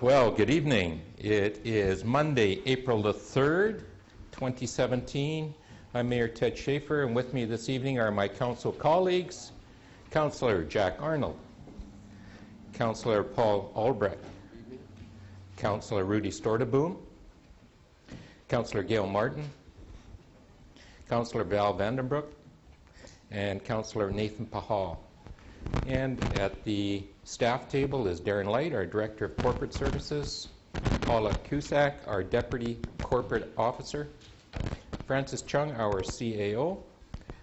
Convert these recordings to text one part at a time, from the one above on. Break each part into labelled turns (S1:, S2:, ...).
S1: Well, good evening. It is Monday, April the 3rd, 2017. I'm Mayor Ted Schaefer, and with me this evening are my council colleagues, Councillor Jack Arnold, Councillor Paul Albrecht, Councillor Rudy Storteboom, Councillor Gail Martin, Councillor Val Vandenbroek, and Councillor Nathan Pahal. And at the staff table is Darren Light, our Director of Corporate Services, Paula Cusack, our Deputy Corporate Officer, Francis Chung, our CAO.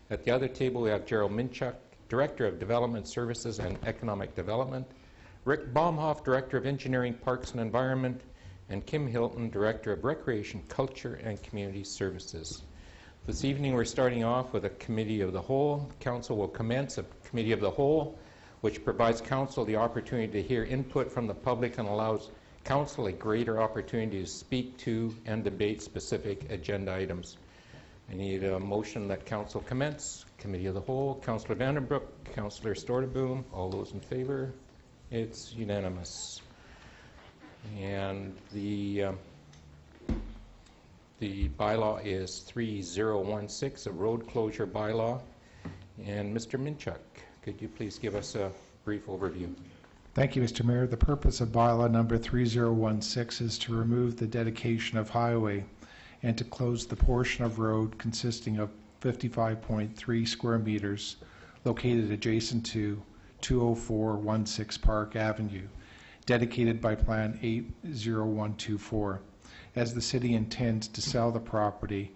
S1: At the other table we have Gerald Minchuk, Director of Development Services and Economic Development, Rick Baumhoff, Director of Engineering, Parks and Environment, and Kim Hilton, Director of Recreation, Culture and Community Services. This evening we're starting off with a Committee of the Whole. Council will commence a Committee of the Whole, which provides Council the opportunity to hear input from the public and allows Council a greater opportunity to speak to and debate specific agenda items. I need a motion that Council commence. Committee of the Whole. Councillor Vandenbroek, Councillor Storteboom, all those in favor? It's unanimous. And the bylaw is 3016, a road closure bylaw. And Mr. Minchuk, could you please give us a brief overview?
S2: Thank you, Mr. Mayor. The purpose of bylaw number 3016 is to remove the dedication of highway and to close the portion of road consisting of 55.3 square meters located adjacent to 20416 Park Avenue, dedicated by Plan 80124, as the city intends to sell the property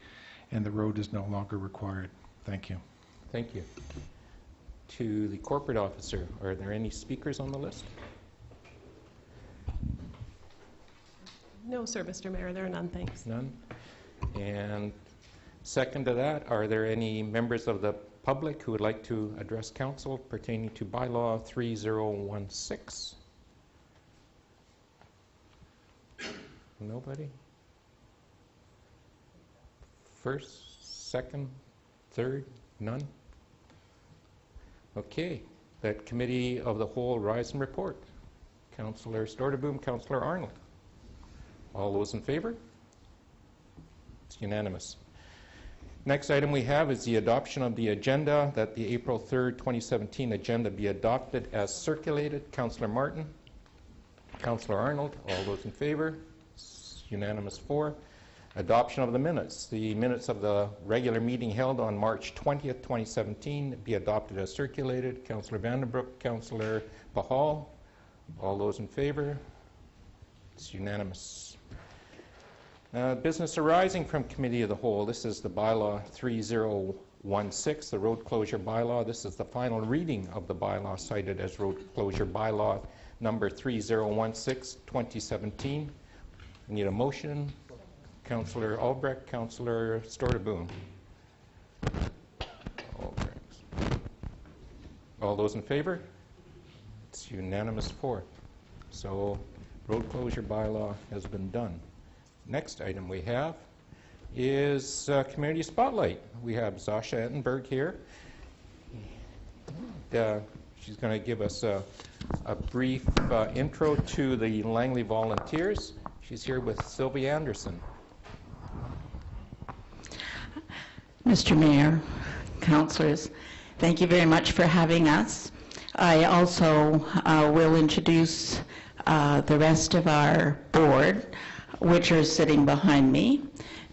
S2: and the road is no longer required. Thank you.
S1: Thank you. To the corporate officer, are there any speakers on the list?
S3: No, sir, Mr. Mayor, there are none, thanks.
S1: None. And second to that, are there any members of the public who would like to address council pertaining to bylaw 3016? Nobody? First, second, third, none? Okay, that Committee of the Whole rise and report. Councillor Storteboom, Councillor Arnold. All those in favor? It's unanimous. Next item we have is the adoption of the agenda, that the April 3rd, 2017 agenda be adopted as circulated. Councillor Martin, Councillor Arnold, all those in favor? It's unanimous 4. Adoption of the minutes. The minutes of the regular meeting held on March 20th, 2017 be adopted as circulated. Councillor Vandenbroek, Councillor Pahal, all those in favor? It's unanimous. Business arising from Committee of the Whole. This is the bylaw 3016, the road closure bylaw. This is the final reading of the bylaw cited as road closure bylaw number 3016, 2017. I need a motion. Councillor Albrecht, Councillor Storteboom. All those in favor? It's unanimous 4. So road closure bylaw has been done. Next item we have is Community Spotlight. We have Zasha Ettenberg here. She's going to give us a brief intro to the Langley Volunteers. She's here with Sylvie Anderson.
S4: Mr. Mayor, councillors, thank you very much for having us. I also will introduce the rest of our board, which are sitting behind me.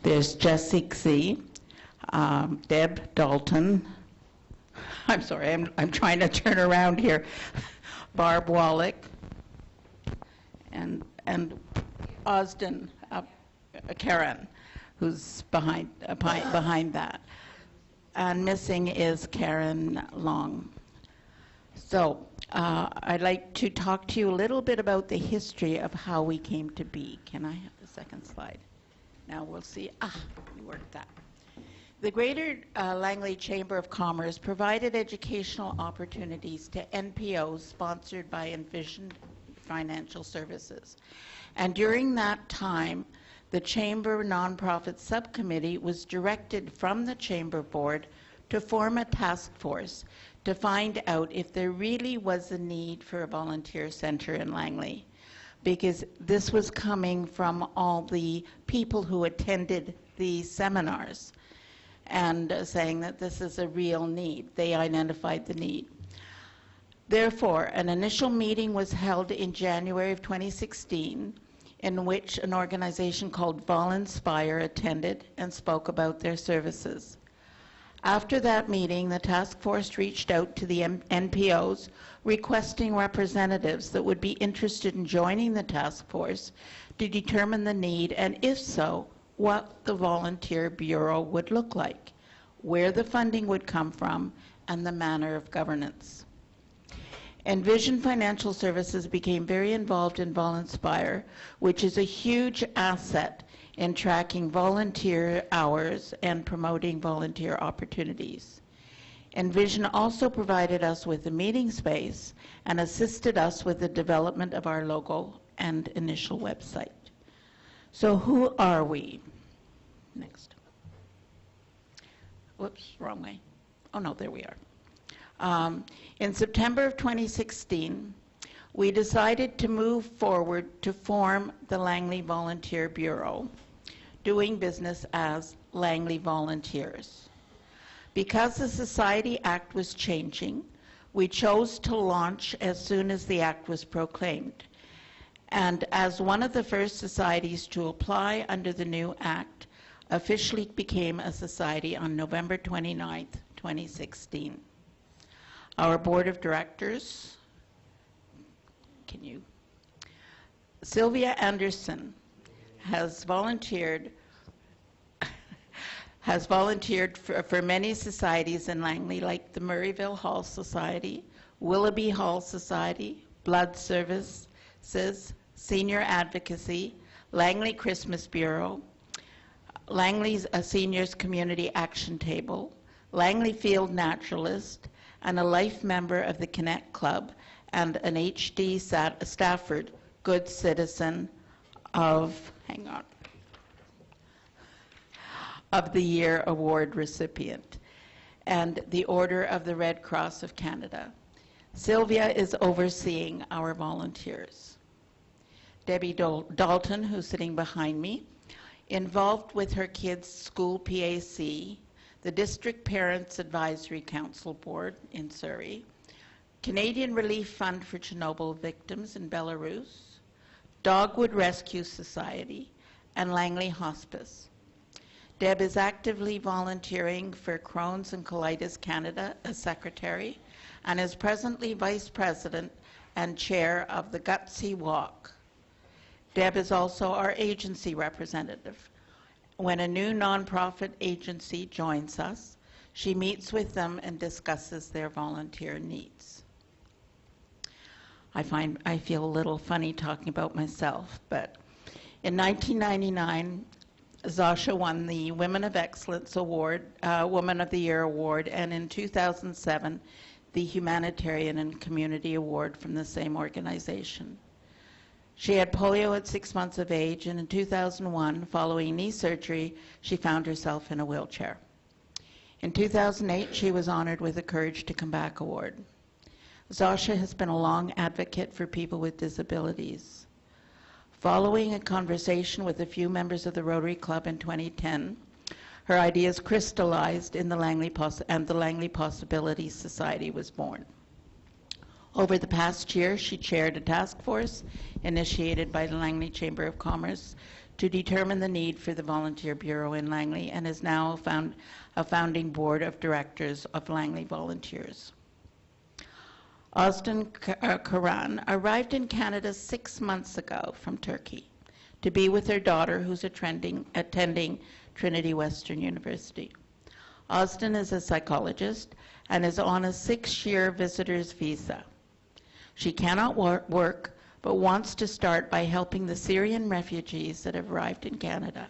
S4: There's Jessica Z, Deb Dalton, I'm sorry, I'm trying to turn around here, Barb Wallach, and Osden Karen, who's behind that. And missing is Karen Long. So I'd like to talk to you a little bit about the history of how we came to be. Can I have the second slide? Now we'll see. We worked that. The Greater Langley Chamber of Commerce provided educational opportunities to NPOs sponsored by Envision Financial Services. And during that time, the Chamber Nonprofit Subcommittee was directed from the Chamber Board to form a task force to find out if there really was a need for a volunteer center in Langley. because this was coming from all the people who attended the seminars and saying that this is a real need. They identified the need. Therefore, an initial meeting was held in January of 2016 in which an organization called Volunspire attended and spoke about their services. After that meeting, the task force reached out to the NPOs requesting representatives that would be interested in joining the task force to determine the need, and if so, what the volunteer bureau would look like, where the funding would come from, and the manner of governance. Envision Financial Services became very involved in Volunspire, which is a huge asset in tracking volunteer hours and promoting volunteer opportunities. Envision also provided us with a meeting space and assisted us with the development of our logo and initial website. So who are we? Next. Whoops, wrong way. Oh no, there we are. In September of 2016, we decided to move forward to form the Langley Volunteer Bureau, doing business as Langley Volunteers. Because the Society Act was changing, we chose to launch as soon as the Act was proclaimed. And as one of the first societies to apply under the new Act, officially became a society on November 29th, 2016. Our board of directors, Sylvia Anderson has volunteered for many societies in Langley, like the Murrayville Hall Society, Willoughby Hall Society, Blood Services, Senior Advocacy, Langley Christmas Bureau, Langley's Seniors Community Action Table, Langley Field Naturalist, and a life member of the Connect Club, and an HD Stafford Good Citizen of the Year Award recipient, and the Order of the Red Cross of Canada. Sylvia is overseeing our volunteers. Debbie Dalton, who's sitting behind me, involved with her kids' school PAC, the District Parents Advisory Council Board in Surrey, Canadian Relief Fund for Chernobyl Victims in Belarus, Dogwood Rescue Society, and Langley Hospice. Deb is actively volunteering for Crohn's and Colitis Canada as secretary, and is presently vice president and chair of the Gutsy Walk. Deb is also our agency representative. When a new nonprofit agency joins us, she meets with them and discusses their volunteer needs. I feel a little funny talking about myself, but in 1999, Zasha won the Women of Excellence Award, Woman of the Year Award, and in 2007, the Humanitarian and Community Award from the same organization. She had polio at 6 months of age, and in 2001, following knee surgery, she found herself in a wheelchair. In 2008, she was honored with the Courage to Come Back Award. Zasha has been a long advocate for people with disabilities. Following a conversation with a few members of the Rotary Club in 2010, her ideas crystallized in the Langley Possibilities Society was born. Over the past year, she chaired a task force initiated by the Langley Chamber of Commerce to determine the need for the Volunteer Bureau in Langley, and is now a founding board of directors of Langley Volunteers. Ozden Karan arrived in Canada 6 months ago from Turkey to be with her daughter, who's attending Trinity Western University. Ozden is a psychologist and is on a 6-year visitor's visa. She cannot work, but wants to start by helping the Syrian refugees that have arrived in Canada.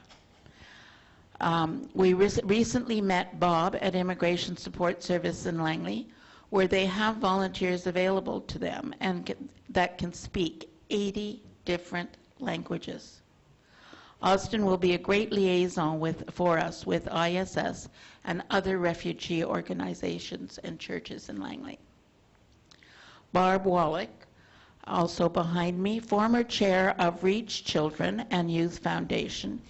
S4: We recently met Bob at Immigration Support Service in Langley, where they have volunteers available to them and that can speak 80 different languages. Austin will be a great liaison for us with ISS and other refugee organizations and churches in Langley. Barb Wallach also behind me, former chair of Reach Children and Youth Foundation,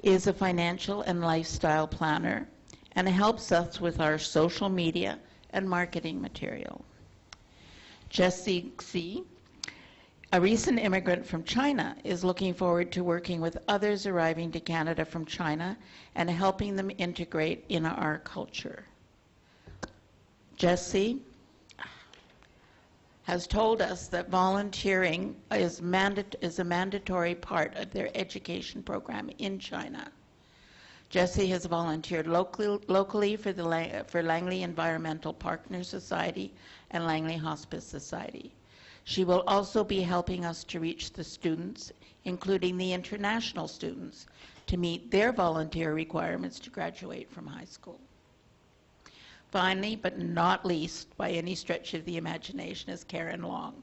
S4: is a financial and lifestyle planner and helps us with our social media and marketing material. Jessie C., a recent immigrant from China, is looking forward to working with others arriving to Canada from China and helping them integrate in our culture. Jessie has told us that volunteering is a mandatory part of their education program in China. Jessie has volunteered locally for Langley Environmental Partner Society and Langley Hospice Society. She will also be helping us to reach the students, including the international students, to meet their volunteer requirements to graduate from high school. Finally, but not least by any stretch of the imagination, is Karen Long.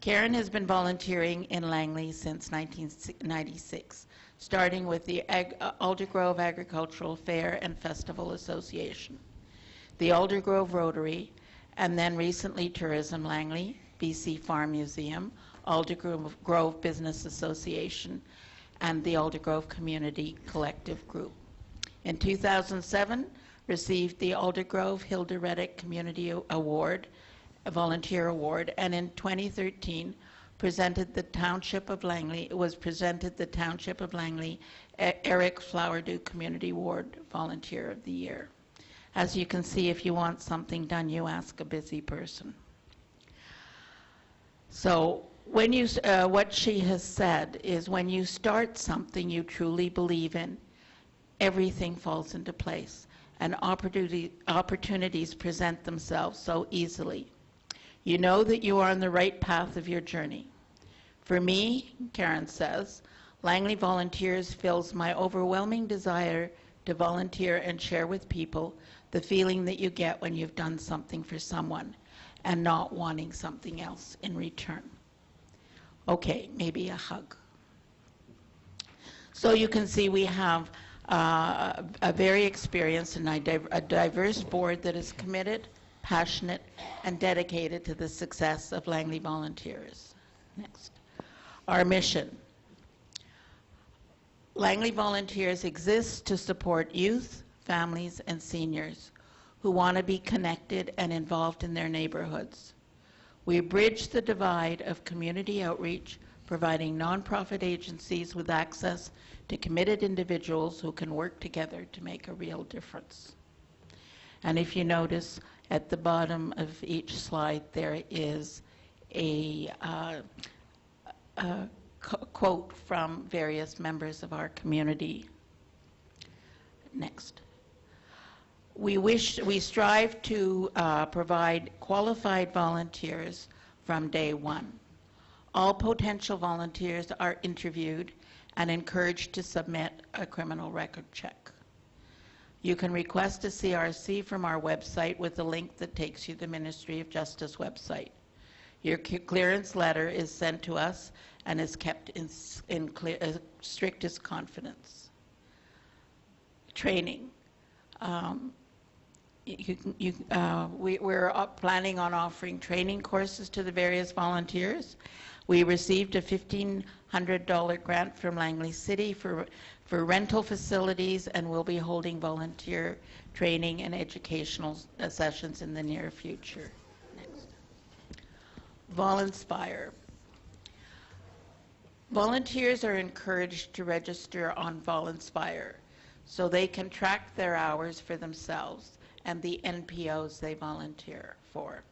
S4: Karen has been volunteering in Langley since 1996, starting with the Aldergrove Agricultural Fair and Festival Association, the Aldergrove Rotary, and then recently Tourism Langley, BC Farm Museum, Aldergrove Business Association, and the Aldergrove Community Collective Group. In 2007, received the Aldergrove Hilda Reddick Community Award, a volunteer award, and in 2013 presented the Township of Langley Eric Flowerdew Community Award Volunteer of the Year. As you can see, if you want something done, you ask a busy person. So when you, what she has said is when you start something you truly believe in, everything falls into place and opportunities present themselves so easily. You know that you are on the right path of your journey. For me, Karen says, Langley Volunteers fills my overwhelming desire to volunteer and share with people the feeling that you get when you've done something for someone and not wanting something else in return. Okay, maybe a hug. So you can see we have a very experienced and a diverse board that is committed, passionate, and dedicated to the success of Langley Volunteers. Next. Our mission. Langley Volunteers exists to support youth, families, and seniors who want to be connected and involved in their neighborhoods. We bridge the divide of community outreach, providing nonprofit agencies with access to committed individuals who can work together to make a real difference. And if you notice at the bottom of each slide, there is a quote from various members of our community. Next. We strive to provide qualified volunteers from day one. All potential volunteers are interviewed and encouraged to submit a criminal record check. You can request a CRC from our website with a link that takes you to the Ministry of Justice website. Your clearance letter is sent to us and is kept in strictest confidence. Training. We're planning on offering training courses to the various volunteers. We received a $1,500 grant from Langley City for rental facilities, and we'll be holding volunteer training and educational sessions in the near future. Next. Volinspire. Volunteers are encouraged to register on Volinspire so they can track their hours for themselves and the NPOs they volunteer for.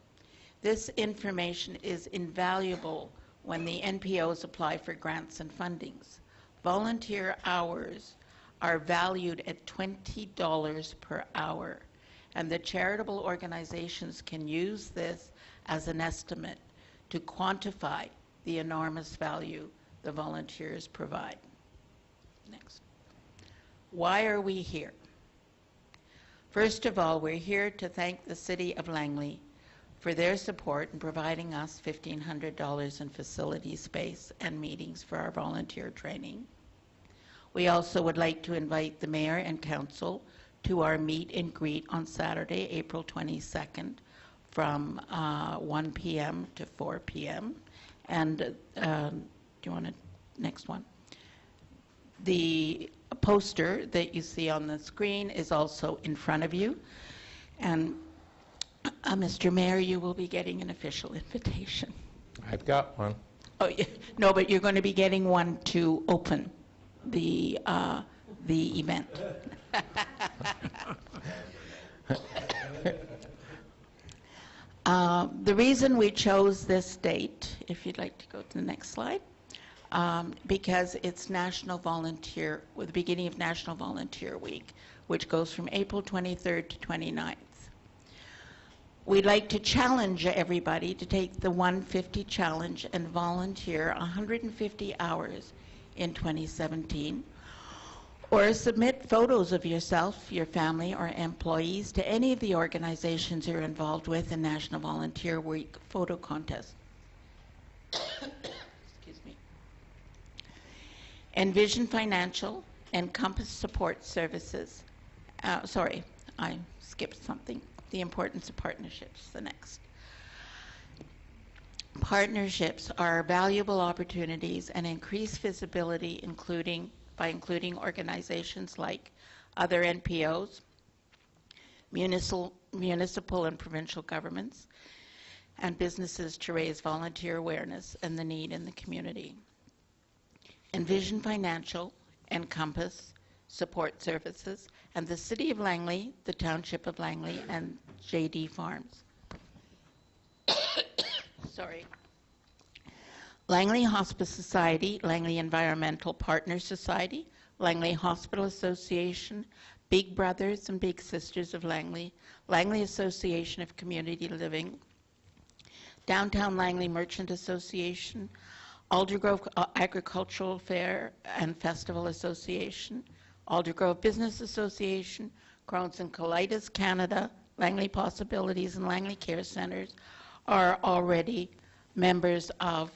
S4: This information is invaluable when the NPOs apply for grants and fundings. Volunteer hours are valued at $20 per hour, and the charitable organizations can use this as an estimate to quantify the enormous value the volunteers provide. Next. Why are we here? First of all, we're here to thank the City of Langley for their support in providing us $1,500 in facility space and meetings for our volunteer training. We also would like to invite the Mayor and Council to our meet and greet on Saturday, April 22nd, from 1 p.m. to 4 p.m. And do you want to, next one? The poster that you see on the screen is also in front of you. And Mr. Mayor, you will be getting an official invitation.
S1: I've got one.
S4: Oh, yeah. No, but you're going to be getting one to open the event. The reason we chose this date, if you'd like to go to the next slide, because it's National Volunteer, with the beginning of National Volunteer Week, which goes from April 23rd to 29th. We'd like to challenge everybody to take the 150 challenge and volunteer 150 hours in 2017, or submit photos of yourself, your family, or employees to any of the organizations you're involved with in National Volunteer Week photo contest. Excuse me. Envision Financial and Compass Support Services. Sorry, I skipped something. The importance of partnerships, the next. Partnerships are valuable opportunities and increase visibility, by including organizations like other NPOs, municipal and provincial governments, and businesses to raise volunteer awareness and the need in the community. Envision Financial and Compass Support Services, and the City of Langley, the Township of Langley, and JD Farms. Sorry. Langley Hospice Society, Langley Environmental Partner Society, Langley Hospital Association, Big Brothers and Big Sisters of Langley, Langley Association of Community Living, Downtown Langley Merchant Association, Aldergrove Agricultural Fair and Festival Association, Aldergrove Business Association, Crohn's and Colitis Canada, Langley Possibilities, and Langley Care Centers are already members of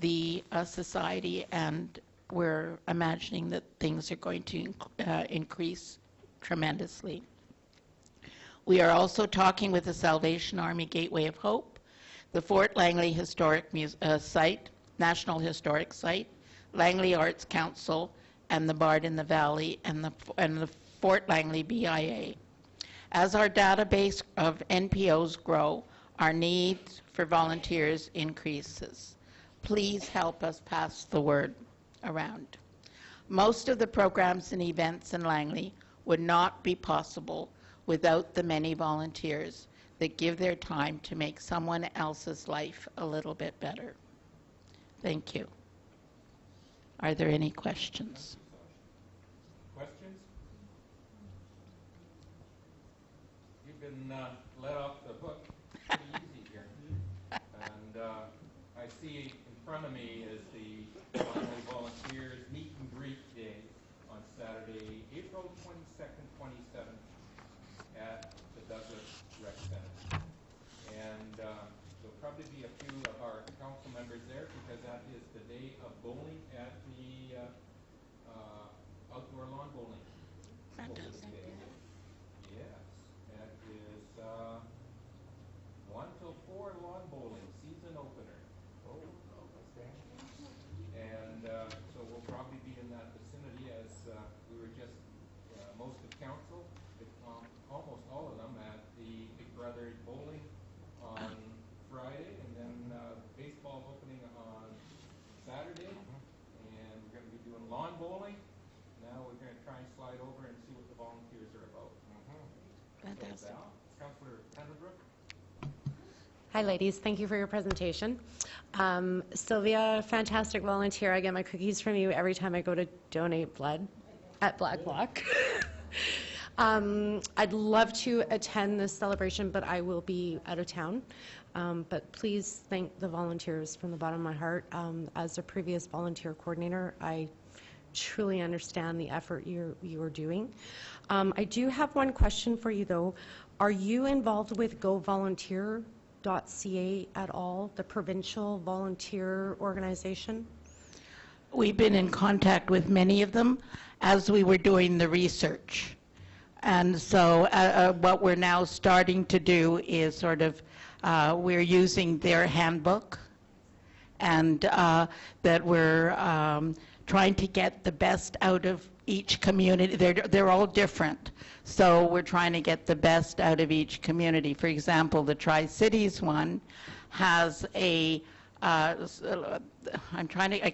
S4: the society, and we're imagining that things are going to increase tremendously. We are also talking with the Salvation Army Gateway of Hope, the Fort Langley Historic Site, National Historic Site, Langley Arts Council, and the Bard in the Valley, and the Fort Langley BIA. As our database of NPOs grow, our needs for volunteers increases. Please help us pass the word around. Most of the programs and events in Langley would not be possible without the many volunteers that give their time to make someone else's life a little bit better. Thank you. Are there any questions?
S1: Questions? You've been let off the hook pretty easy here. And I see in front of me is the Langley Volunteers Meet and Greet Day on Saturday, April 22nd, 2017 at the Douglas Rec Center. And there'll probably be a few of our council members there because that is the day of bowling at the outdoor lawn bowling.
S4: Fantastic.
S1: Yes, that is 1 till 4 lawn bowling, season opener. Oh, okay. And so we'll probably be in that vicinity as we were just, most of council, almost all of them at the Big Brother bowling on Friday, and then baseball opening on Saturday, and we're going to be doing lawn bowling. Now we're going to try and slide over and see what the volunteers are about.
S4: Fantastic.
S1: So, Councillor Vanderbroek.
S3: Hi, ladies. Thank you for your presentation. Sylvia, fantastic volunteer. I get my cookies from you every time I go to donate blood at Black Block. I'd love to attend this celebration, but I will be out of town. But please thank the volunteers from the bottom of my heart. As a previous volunteer coordinator, I truly understand the effort you're doing. I do have one question for you, though. Are you involved with GoVolunteer.ca at all, the provincial volunteer organization?
S4: We've been in contact with many of them as we were doing the research. And so what we're now starting to do is sort of we're using their handbook, and that we're trying to get the best out of each community. They're all different, so we're trying to get the best out of each community. For example, the Tri-Cities one has a I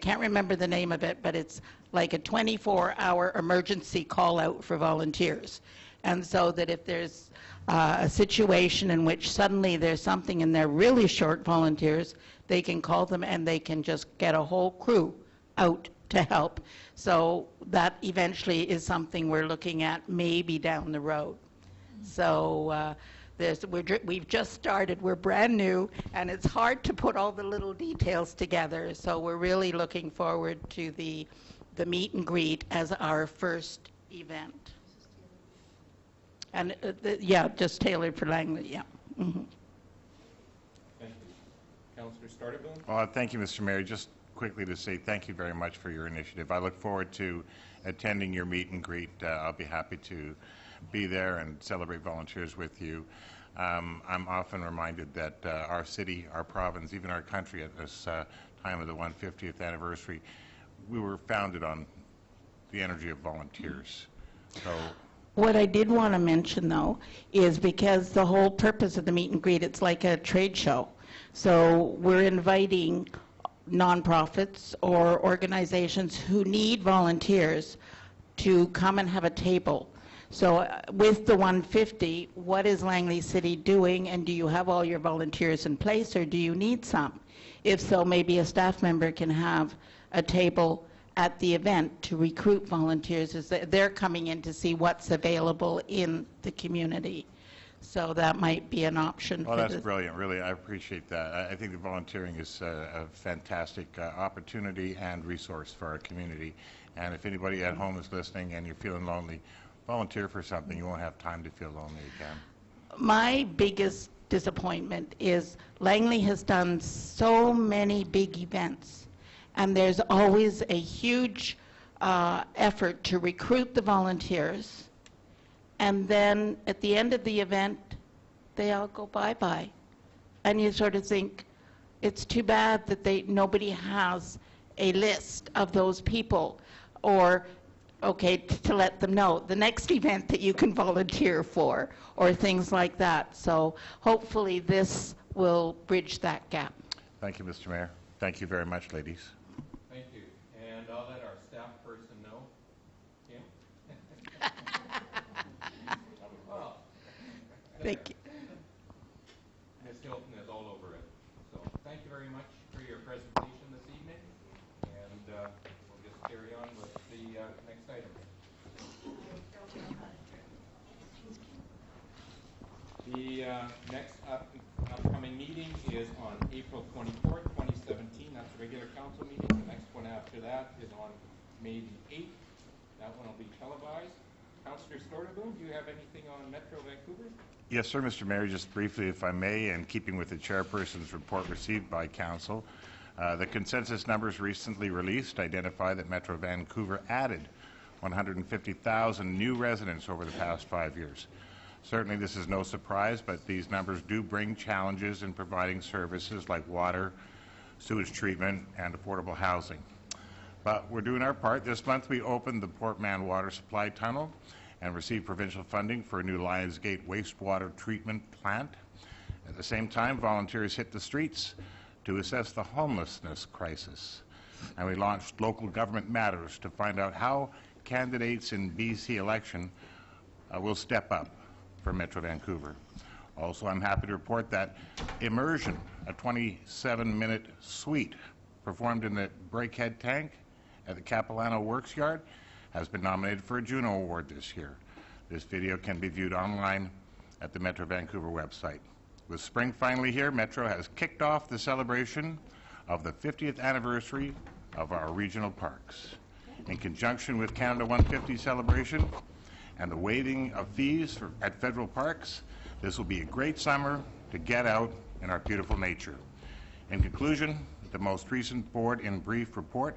S4: can't remember the name of it, but it's like a 24-hour emergency call out for volunteers. And so that if there's a situation in which suddenly there's something and they're really short volunteers, they can call them and they can just get a whole crew out to help. So that eventually is something we're looking at maybe down the road. So we've just started, we're brand new, and it's hard to put all the little details together. So we're really looking forward to the meet and greet as our first event. And yeah, just tailored for Langley, yeah. Mm-hmm.
S1: Thank you. Councillor Stardiville?
S5: Well, thank you, Mr. Mayor. Just quickly to say thank you very much for your initiative. I look forward to attending your meet and greet. I'll be happy to be there and celebrate volunteers with you. I'm often reminded that our city, our province, even our country at this time of the 150th anniversary, we were founded on the energy of volunteers. So
S4: what I did want to mention, though, is because the whole purpose of the meet and greet, it's like a trade show. So we're inviting nonprofits or organizations who need volunteers to come and have a table. So with the 150, what is Langley City doing, and do you have all your volunteers in place, or do you need some? If so, maybe a staff member can have a table at the event to recruit volunteers as they're coming in to see what's available in the community. So that might be an option.
S5: Well, that's brilliant. Really, I appreciate that. I think that volunteering is a fantastic opportunity and resource for our community. And if anybody at home is listening and you're feeling lonely, volunteer for something. You won't have time to feel lonely again. My
S4: biggest disappointment is Langley has done so many big events, and there's always a huge effort to recruit the volunteers, and then at the end of the event, they all go bye-bye. And you sort of think, it's too bad that nobody has a list of those people, or okay, to let them know the next event that you can volunteer for, or things like that. So hopefully this will bridge that gap.
S5: Thank you, Mr. Mayor. Thank you very much, ladies.
S1: Thank you. And I'll let our staff person know. Kim? Well,
S4: thank you.
S1: Ms. Hilton is all over it. So thank you very much for your presentation this evening. And we'll just carry on with the next item. The next upcoming meeting is on April 24th, 2017. That's a regular council meeting. The next one after that is on May the 8th. That one will be televised. Councillor Stordiville, do you have anything on Metro Vancouver?
S5: Yes, sir, Mr. Mayor. Just briefly, if I may, in keeping with the chairperson's report received by council, the consensus numbers recently released identify that Metro Vancouver added 150,000 new residents over the past 5 years. Certainly this is no surprise, but these numbers do bring challenges in providing services like water, sewage treatment, and affordable housing. But we're doing our part. This month we opened the Port Mann Water Supply Tunnel and received provincial funding for a new Lionsgate wastewater treatment plant. At the same time, volunteers hit the streets to assess the homelessness crisis. And we launched Local Government Matters to find out how candidates in BC election will step up for Metro Vancouver. Also, I'm happy to report that Immersion, a 27-minute suite performed in the Breakhead Tank at the Capilano Works Yard, has been nominated for a Juno Award this year. This video can be viewed online at the Metro Vancouver website. With spring finally here, Metro has kicked off the celebration of the 50th anniversary of our regional parks. In conjunction with Canada 150 celebration and the waiving of fees at federal parks, this will be a great summer to get out in our beautiful nature. In conclusion, the most recent board in brief report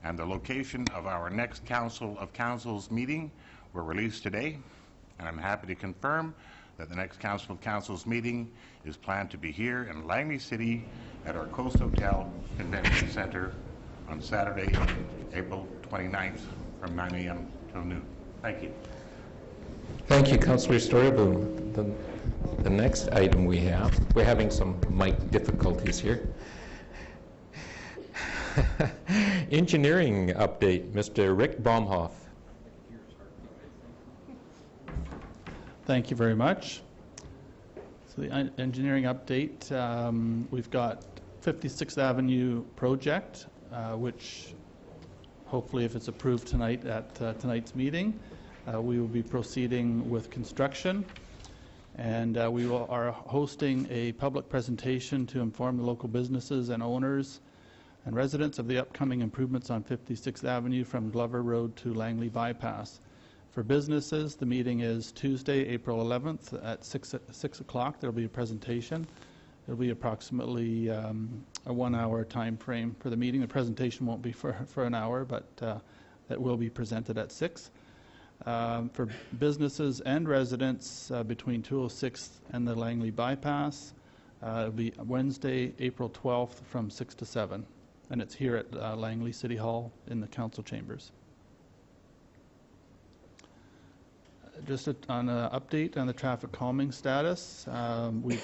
S5: and the location of our next Council of Councils meeting were released today, and I'm happy to confirm that the next council's meeting is planned to be here in Langley City at our Coast Hotel Convention Center on Saturday, April 29th from 9 a.m. till noon. Thank you.
S1: Thank you, Councillor Storyboom. The next item we're having some mic difficulties here. Engineering update, Mr. Rick Baumhoff.
S6: Thank you very much. So the engineering update, we've got 56th Avenue project, which hopefully if it's approved tonight at tonight's meeting, we will be proceeding with construction. And we are hosting a public presentation to inform the local businesses and owners and residents of the upcoming improvements on 56th Avenue from Glover Road to Langley Bypass. For businesses, the meeting is Tuesday, April 11th at 6 o'clock. There will be a presentation. It will be approximately a 1 hour time frame for the meeting. The presentation won't be for an hour, but that will be presented at 6. For businesses and residents between 206th and the Langley Bypass, it will be Wednesday, April 12th from 6 to 7. And it's here at Langley City Hall in the council chambers. Just on an update on the traffic calming status, we're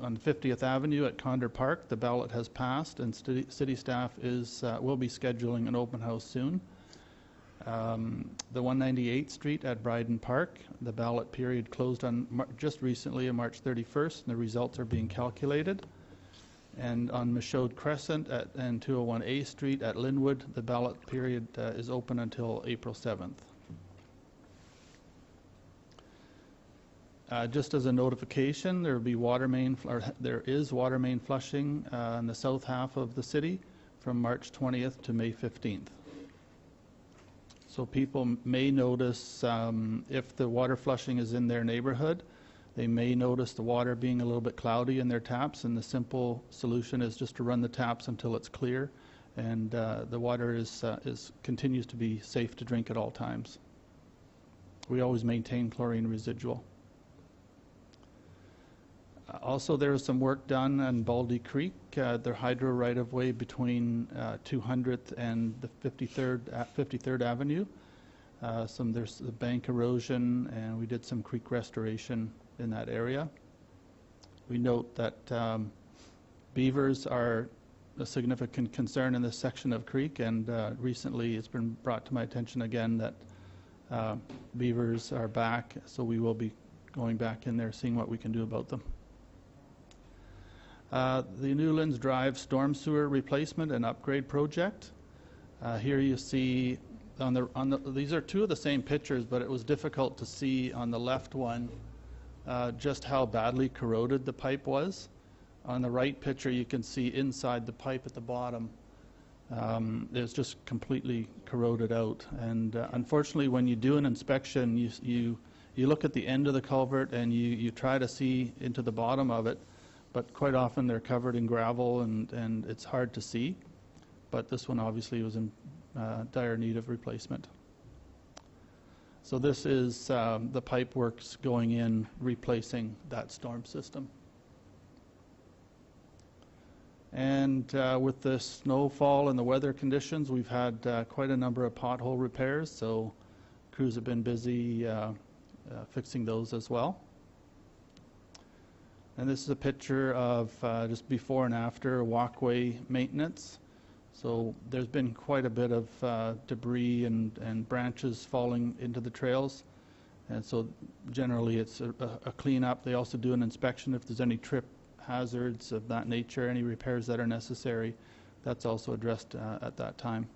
S6: on 50th Avenue at Condor Park, the ballot has passed, and city staff will be scheduling an open house soon. The 198th Street at Bryden Park, the ballot period closed on just recently on March 31st, and the results are being calculated. And on Michaud Crescent and 201A Street at Linwood, the ballot period is open until April 7th. Just as a notification, there is water main flushing in the south half of the city from March 20th to May 15th. So people may notice if the water flushing is in their neighborhood, they may notice the water being a little bit cloudy in their taps, and the simple solution is just to run the taps until it's clear, and the water continues to be safe to drink at all times. We always maintain chlorine residual. Also, there is some work done on Baldy Creek, their hydro right-of-way between 200th and the 53rd Avenue. There's the bank erosion, and we did some creek restoration in that area. We note that beavers are a significant concern in this section of creek, and recently it's been brought to my attention again that beavers are back, so we will be going back in there, seeing what we can do about them. The Newlands Drive storm sewer replacement and upgrade project. Here you see these are two of the same pictures, but it was difficult to see on the left one just how badly corroded the pipe was. On the right picture, you can see inside the pipe at the bottom. It's just completely corroded out. And unfortunately, when you do an inspection, you look at the end of the culvert and you try to see into the bottom of it. But quite often they're covered in gravel and it's hard to see. But this one obviously was in dire need of replacement. So this is the pipe works going in, replacing that storm system. And with the snowfall and the weather conditions, we've had quite a number of pothole repairs, so crews have been busy fixing those as well. And this is a picture of just before and after walkway maintenance. So there's been quite a bit of debris and branches falling into the trails. And so generally it's a cleanup. They also do an inspection if there's any trip hazards of that nature, any repairs that are necessary. That's also addressed at that time.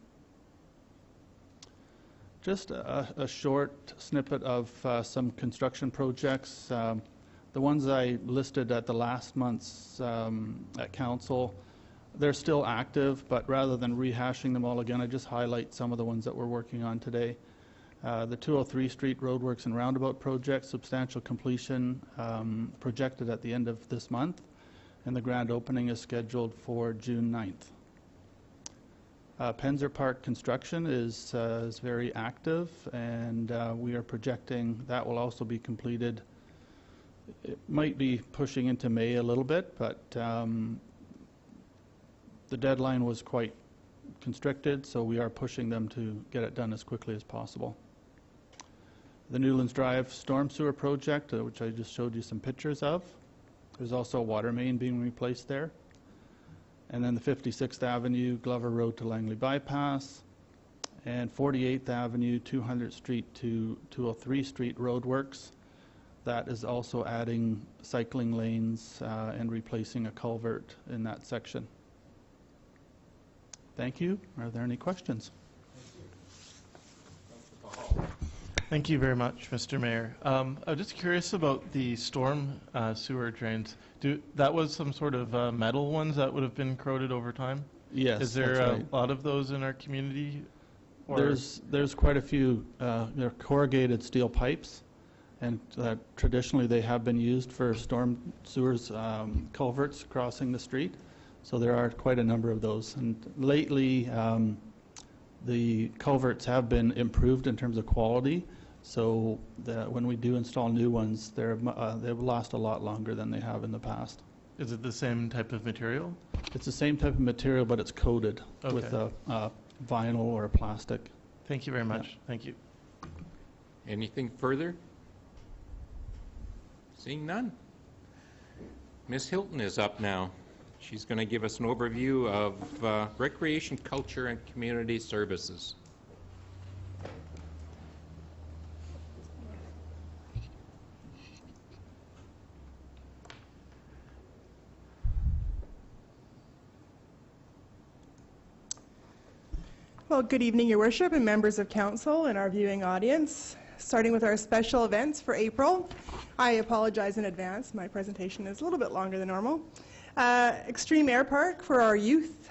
S6: Just a short snippet of some construction projects. The ones I listed at the last month's at council, they're still active, but rather than rehashing them all again, I just highlight some of the ones that we're working on today. The 203 Street Roadworks and Roundabout project, substantial completion projected at the end of this month, and the grand opening is scheduled for June 9th. Penzer Park construction is very active, and we are projecting that will also be completed it might be pushing into May a little bit, but the deadline was quite constricted, so we are pushing them to get it done as quickly as possible. The Newlands Drive storm sewer project, which I just showed you some pictures of. There's also a water main being replaced there. And then the 56th Avenue, Glover Road to Langley Bypass, and 48th Avenue, 200th Street to 203 Street roadworks. That is also adding cycling lanes and replacing a culvert in that section. Thank you. Are there any questions?
S7: Thank you very much, Mr. Mayor. I'm just curious about the storm sewer drains. That was some sort of metal ones that would have been corroded over time?
S6: Yes,
S7: Is there
S6: that's
S7: a
S6: right.
S7: lot of those in our community? Or
S6: There's quite a few. They're corrugated steel pipes, and traditionally they have been used for storm sewers, culverts crossing the street. So there are quite a number of those. And lately, the culverts have been improved in terms of quality. So that when we do install new ones, they've last a lot longer than they have in the past.
S7: is it the same type of material?
S6: It's the same type of material, but it's coated with
S7: Okay.
S6: a vinyl or a plastic.
S7: Thank you very much. Thank you.
S1: Anything further? Seeing none. Ms. Hilton is up now. She's going to give us an overview of recreation, culture, and community services.
S8: Well, good evening, Your Worship, and members of Council and our viewing audience. Starting with our special events for April. I apologize in advance. My presentation is a little bit longer than normal. Extreme Air Park for our youth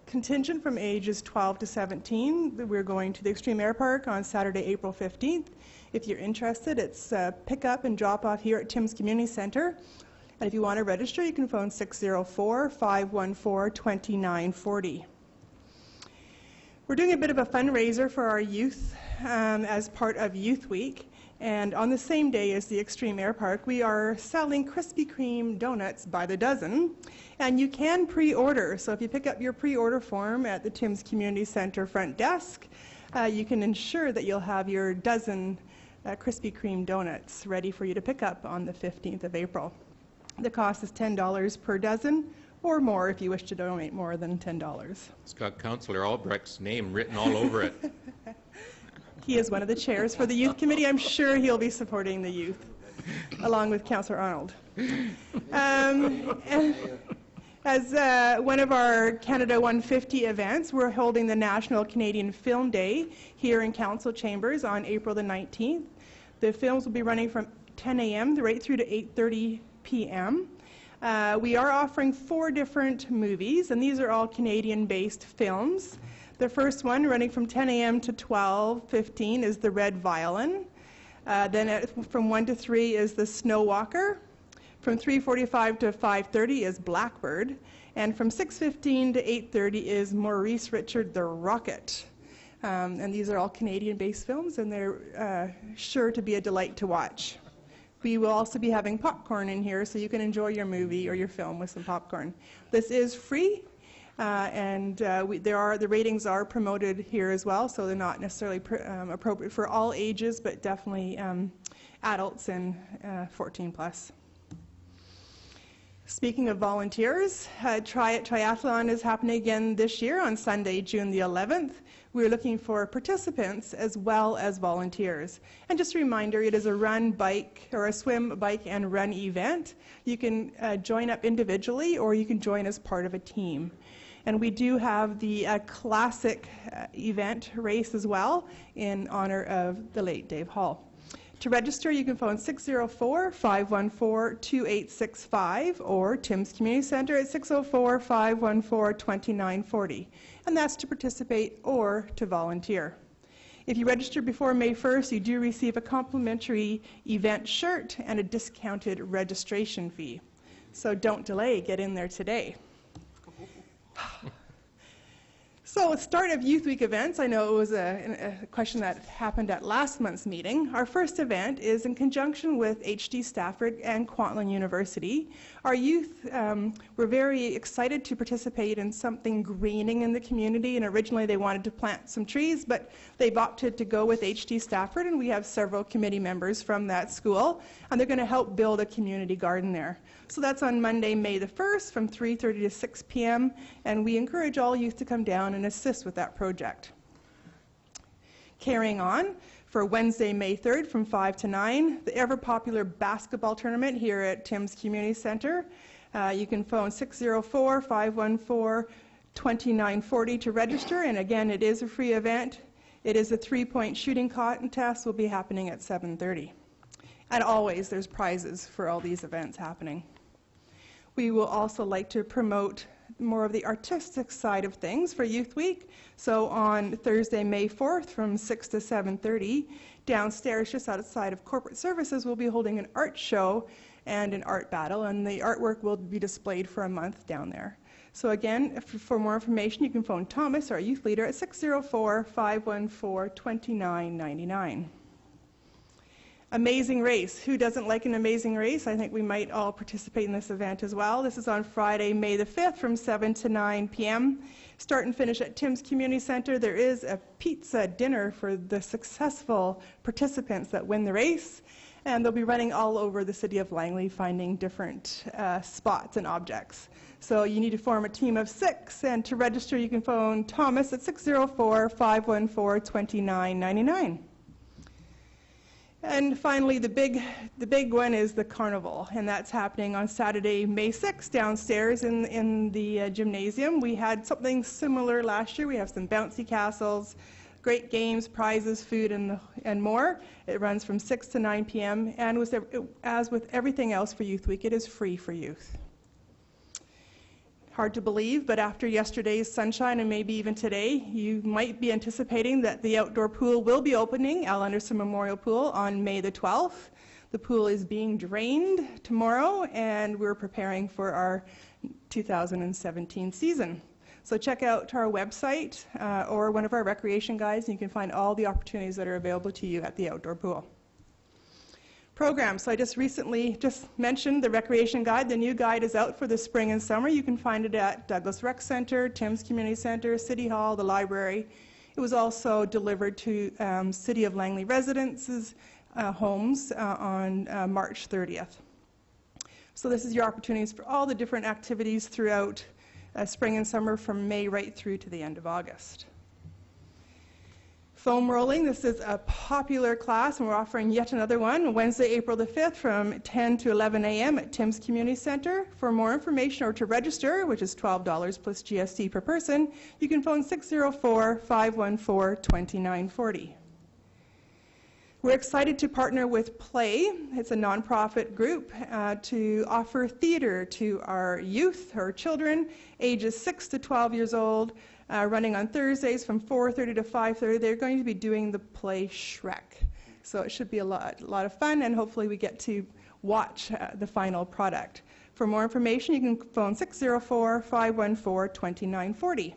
S8: contingent from ages 12 to 17. We're going to the Extreme Air Park on Saturday, April 15th. If you're interested, it's pick up and drop off here at Tim's Community Center. And if you want to register, you can phone 604-514-2940. We're doing a bit of a fundraiser for our youth as part of Youth Week. And on the same day as the Extreme Air Park, we are selling Krispy Kreme donuts by the dozen. And you can pre-order. So if you pick up your pre-order form at the Tim's Community Center front desk, you can ensure that you'll have your dozen Krispy Kreme donuts ready for you to pick up on the 15th of April. The cost is $10 per dozen, or more if you wish to donate more than $10.
S1: It's got Councillor Albrecht's name written all over it.
S8: He is one of the chairs for the Youth Committee. I'm sure he'll be supporting the youth, along with Councillor Arnold. And as one of our Canada 150 events, we're holding the National Canadian Film Day here in Council Chambers on April the 19th. The films will be running from 10 a.m. right through to 8:30 p.m. We are offering 4 different movies, and these are all Canadian-based films. The first one, running from 10 a.m. to 12:15, is The Red Violin. Then from 1 to 3 is The Snow Walker. From 3:45 to 5:30 is Blackbird. And from 6:15 to 8:30 is Maurice Richard the Rocket. And these are all Canadian-based films, and they're sure to be a delight to watch. We will also be having popcorn in here, so you can enjoy your movie or your film with some popcorn. This is free, and the ratings are promoted here as well, so they're not necessarily appropriate for all ages, but definitely adults and 14 plus. Speaking of volunteers, It Triathlon is happening again this year on Sunday, June the 11th. We're looking for participants as well as volunteers. And just a reminder, it is a run, bike, or a swim, bike, and run event. You can join up individually, or you can join as part of a team. And we do have the classic event race as well in honor of the late Dave Hall. To register, you can phone 604-514-2865 or Tim's Community Center at 604-514-2940. And that's to participate or to volunteer. If you register before May 1st, you do receive a complimentary event shirt and a discounted registration fee. So don't delay, get in there today. So, start of Youth Week events. I know it was a question that happened at last month's meeting. Our first event is in conjunction with HD Stafford and Kwantlen University. Our youth were very excited to participate in something greening in the community, and originally they wanted to plant some trees, but they've opted to go with HD Stafford, and we have several committee members from that school, and they're going to help build a community garden there. So that's on Monday, May the 1st from 3:30 to 6 p.m., and we encourage all youth to come down and assist with that project. Carrying on, for Wednesday, May 3rd from 5 to 9, the ever-popular basketball tournament here at Tim's Community Center. You can phone 604-514-2940 to register, and again, it is a free event. It is a three-point shooting contest, will be happening at 7:30. And always, there's prizes for all these events happening. We will also like to promote more of the artistic side of things for Youth Week. So on Thursday, May 4th from 6 to 7:30, downstairs just outside of Corporate Services, we'll be holding an art show and an art battle, and the artwork will be displayed for a month down there. So again, for more information, you can phone Thomas, our youth leader, at 604-514-2999. Amazing Race. Who doesn't like an amazing race? I think we might all participate in this event as well. This is on Friday, May the 5th from 7 to 9 p.m. Start and finish at Tim's Community Center. There is a pizza dinner for the successful participants that win the race, and they'll be running all over the city of Langley finding different spots and objects. So you need to form a team of 6, and to register you can phone Thomas at 604-514-2999. And finally, the big one is the Carnival, and that's happening on Saturday, May 6th, downstairs in the gymnasium. We had something similar last year. We have some bouncy castles, great games, prizes, food, and more. It runs from 6 to 9 p.m., and as with everything else for Youth Week, it is free for youth. Hard to believe, but after yesterday's sunshine and maybe even today, you might be anticipating that the outdoor pool will be opening, Al Anderson Memorial Pool, on May the 12th. The pool is being drained tomorrow, and we're preparing for our 2017 season. So check out our website or one of our recreation guides, and you can find all the opportunities that are available to you at the outdoor pool. Programs. So I just recently mentioned the recreation guide. The new guide is out for the spring and summer. You can find it at Douglas Rec Center, Tim's Community Center, City Hall, the library. It was also delivered to City of Langley residents' homes on March 30th. So this is your opportunities for all the different activities throughout spring and summer from May right through to the end of August. Foam rolling, this is a popular class, and we're offering yet another one, Wednesday, April the 5th from 10 to 11 a.m. at Tim's Community Center. For more information or to register, which is $12 plus GST per person, you can phone 604-514-2940. We're excited to partner with Play. It's a nonprofit group to offer theater to our youth, our children, ages 6 to 12 years old, running on Thursdays from 4:30 to 5:30. They're going to be doing the play Shrek. So it should be a lot of fun, and hopefully we get to watch the final product. For more information, you can phone 604-514-2940.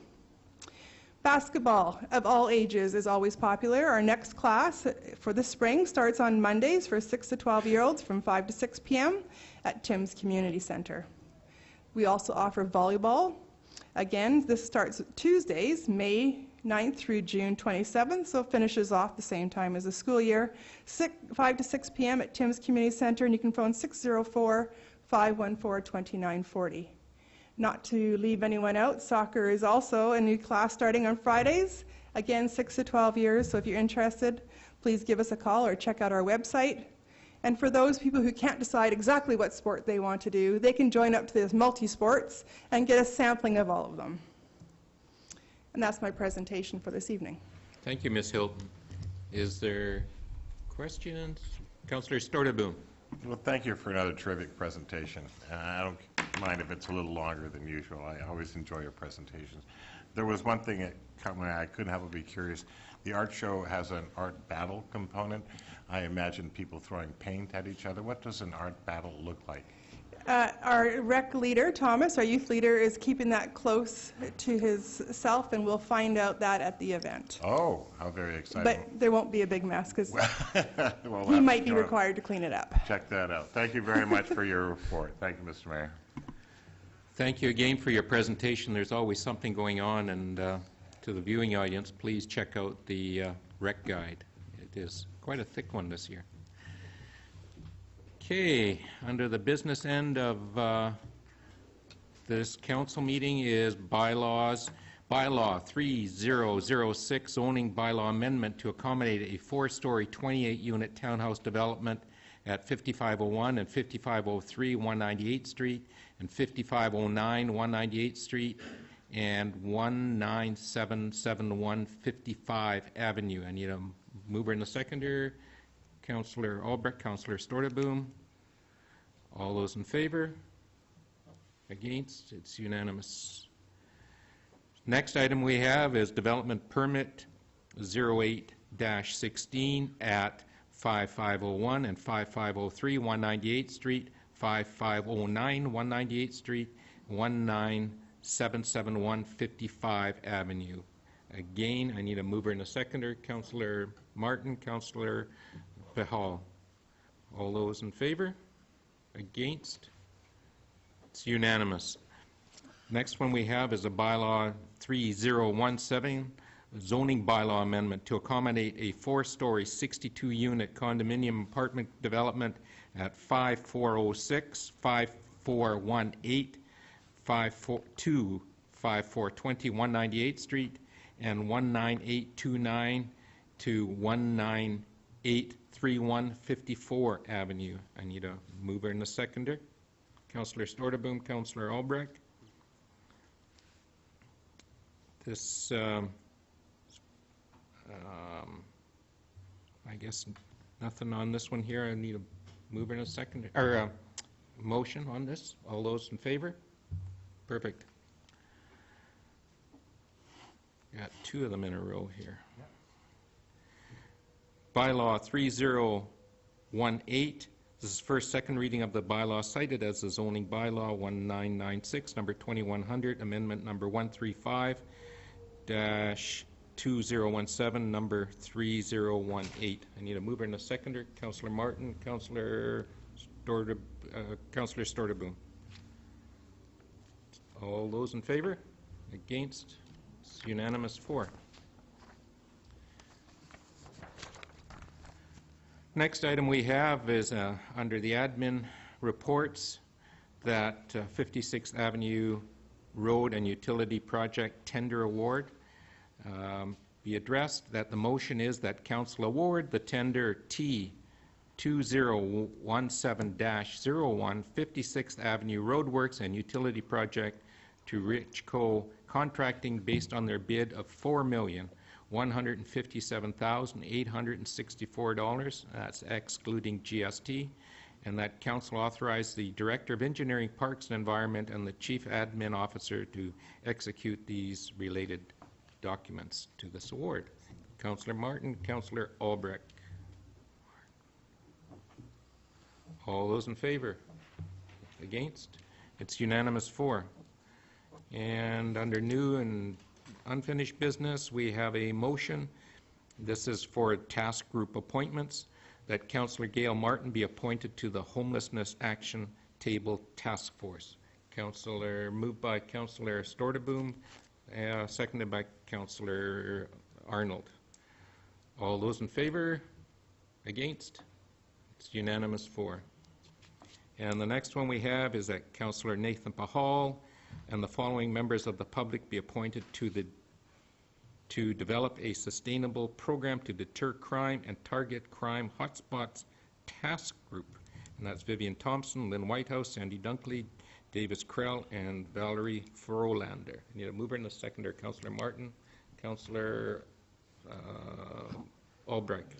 S8: Basketball of all ages is always popular. Our next class for the spring starts on Mondays for 6 to 12-year-olds from 5 to 6 p.m. at Tim's Community Center. We also offer volleyball. Again, this starts Tuesdays, May 9th through June 27th, so finishes off the same time as the school year, 5 to 6 p.m. at Tim's Community Center, and you can phone 604-514-2940. Not to leave anyone out, soccer is also a new class starting on Fridays, again 6 to 12 years, so if you're interested, please give us a call or check out our website. And for those people who can't decide exactly what sport they want to do, they can join up to this multi-sports and get a sampling of all of them. And that's my presentation for this evening.
S1: Thank you, Ms. Hilton. Is there questions? Councillor Stordaboom.
S5: Well, thank you for another terrific presentation. I don't mind if it's a little longer than usual. I always enjoy your presentations. There was one thing that caught my eye. I couldn't help but be curious. The art show has an art battle component. I imagine people throwing paint at each other. What does an art battle look like?
S8: Our rec leader, Thomas, our youth leader, is keeping that close to his self, and we'll find out that at the event.
S5: Oh, how very exciting.
S8: But there won't be a big mess because
S5: We'll
S8: he
S5: have
S8: might
S5: to
S8: be
S5: go
S8: required to clean it up.
S5: check that out. Thank you very much for your report. Thank you, Mr. Mayor.
S1: Thank you again for your presentation. There's always something going on, and to the viewing audience, please check out the rec guide. It is quite a thick one this year. Okay, under the business end of this council meeting is bylaws. Bylaw 3006, zoning bylaw amendment to accommodate a 4-story 28-unit townhouse development at 5501 and 5503 198th Street and 5509 198th Street and 19771 55 Avenue. I need a mover and a seconder. Councillor Albrecht, Councillor Storteboom. All those in favor? Against? It's unanimous. Next item we have is development permit 08-16 at 5501 and 5503 198th Street, 5509 198th Street, 19771 55 Avenue. Again, I need a mover and a seconder. Councillor Martin, Councillor Behal. All those in favor? Against? It's unanimous. Next one we have is a bylaw 3017, zoning bylaw amendment to accommodate a 4-story 62-unit condominium apartment development at 5406, 5418, 542, 5420 198th Street and 19829 to 19831 54 Avenue. I need a mover and a seconder. Councillor Storteboom, Councillor Albrecht. This, I guess nothing on this one here. I need a mover and a seconder, or a motion on this. All those in favor? Perfect. Got 2 of them in a row here. Yep. Bylaw 3018. This is first, second reading of the bylaw cited as the zoning bylaw 1996, number 2100, amendment number 135-2017, number 3018. I need a mover and a seconder. Councillor Martin, Councillor Storteboom. All those in favor? Against? It's unanimous 4. Next item we have is under the admin reports that 56th Avenue Road and Utility Project Tender Award be addressed. That the motion is that Council award the tender T 2017-01 56th Avenue Roadworks and Utility Project to Richco Contracting based on their bid of $4,157,864. That's excluding GST. And that Council authorized the Director of Engineering, Parks and Environment and the Chief Admin Officer to execute these related documents to this award. Councillor Martin, Councillor Albrecht. All those in favor? Against? It's unanimous 4. And under new and unfinished business, we have a motion. This is for task group appointments, that Councillor Gail Martin be appointed to the Homelessness Action Table Task Force. Moved by Councillor Storteboom, seconded by Councillor Arnold. All those in favor? Against? It's unanimous 4. And the next one we have is that Councillor Nathan Pahal and the following members of the public be appointed to develop a sustainable program to deter crime and target crime hotspots task group. And that's Vivian Thompson, Lynn Whitehouse, Sandy Dunkley, Davis Krell, and Valerie Frolander. I need a mover and a seconder. Councillor Martin, Councillor Albrecht.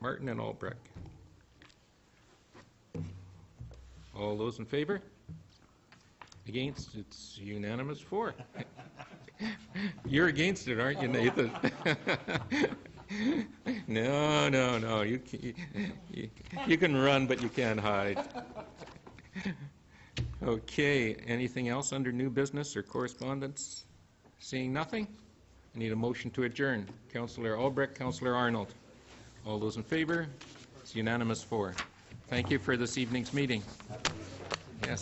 S1: Martin and Albrecht. All those in favor? Against? It's unanimous 4. You're against it, aren't you, Nathan? No. You can run, but you can't hide. Okay, anything else under new business or correspondence? Seeing nothing? I need a motion to adjourn. Councillor Albrecht, Councillor Arnold. All those in favor? It's unanimous 4. Thank you for this evening's meeting. Yes.